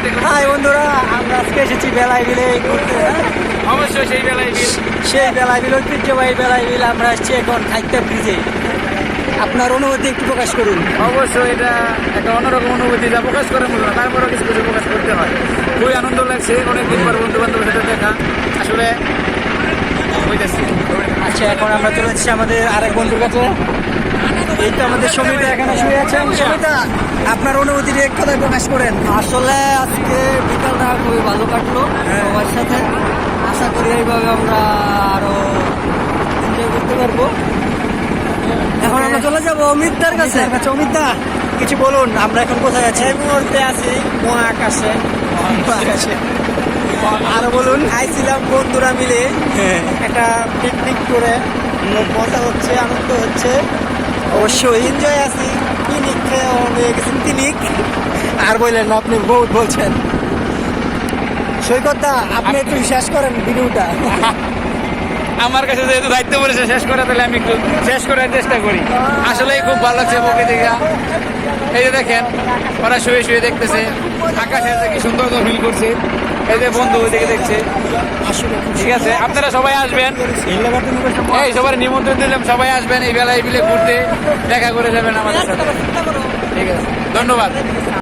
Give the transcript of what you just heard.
ঘুরতে হাই বন্ধুরা, আমরা আজকে এসেছি বেলায় বিলে ঘুরতে। অবশ্যই সেই বেলায় বিল। সেই বেলায় বিল, ঐতিহ্যবাহী বেলায় বিল। আমরা আসছি এখন খাইতে ব্রিজে। আপনার অনুভূতি একটু প্রকাশ করুন। অবশ্যই এটা একটা অন্যরকম অনুভূতি, যা প্রকাশ করে মূল্য তারপরেও কিছু কিছু প্রকাশ করতে হয়। খুবই আনন্দ লাগছে, অনেকদিন পর বন্ধু বান্ধবের সাথে দেখা আসলে হইতেছে। আচ্ছা, এখন আমরা চলে যাচ্ছি আমাদের আরেক বন্ধুর কাছে। এই তো আমাদের সমিতা এখানে শুয়ে আছেন। সমিতা, আপনার অনুভূতিটা এক কথায় প্রকাশ করেন। আসলে আজকে বিকালটা খুবই ভালো কাটলো সবার সাথে। আশা করি এইভাবে আমরা আরো এনজয় করতে পারবো। এখন আমরা চলে যাবো অমিতদার কাছে। আচ্ছা অমিতা, কিছু বলুন, আমরা এখন কোথায় আছি? এই মুহূর্তে আছি মহাকাশে। আরো বলুন। আইছিলাম বন্ধুরা মিলে একটা পিকনিক করে, মজা হচ্ছে, আনন্দ হচ্ছে, অবশ্যই। এনজয় আছি। পিকনিক খেয়ে হয়ে গেছি পিকনিক। আর বললেন না, আপনি বহুত বলছেন। সৈকতদা, আপনি একটু শেষ করেন ভিডিওটা। আমার কাছে যেহেতু দায়িত্ব পড়েছে শেষ করা, তাহলে আমি একটু শেষ করার চেষ্টা করি। আসলেই খুব ভালো লাগছে প্রকৃতিটা। এই যে দেখেন, ওরা শুয়ে শুয়ে দেখতেছে আকাশে কি সুন্দর ফিল করছে। এই যে বন্ধু ওইদিকে দেখছে। ঠিক আছে, আপনারা সবাই আসবেন। এই সবার নিমন্ত্রণ দিলাম, সবাই আসবেন এই বেলায় বিলে ঘুরতে, দেখা করে যাবেন আমাদের সাথে। ঠিক আছে, ধন্যবাদ।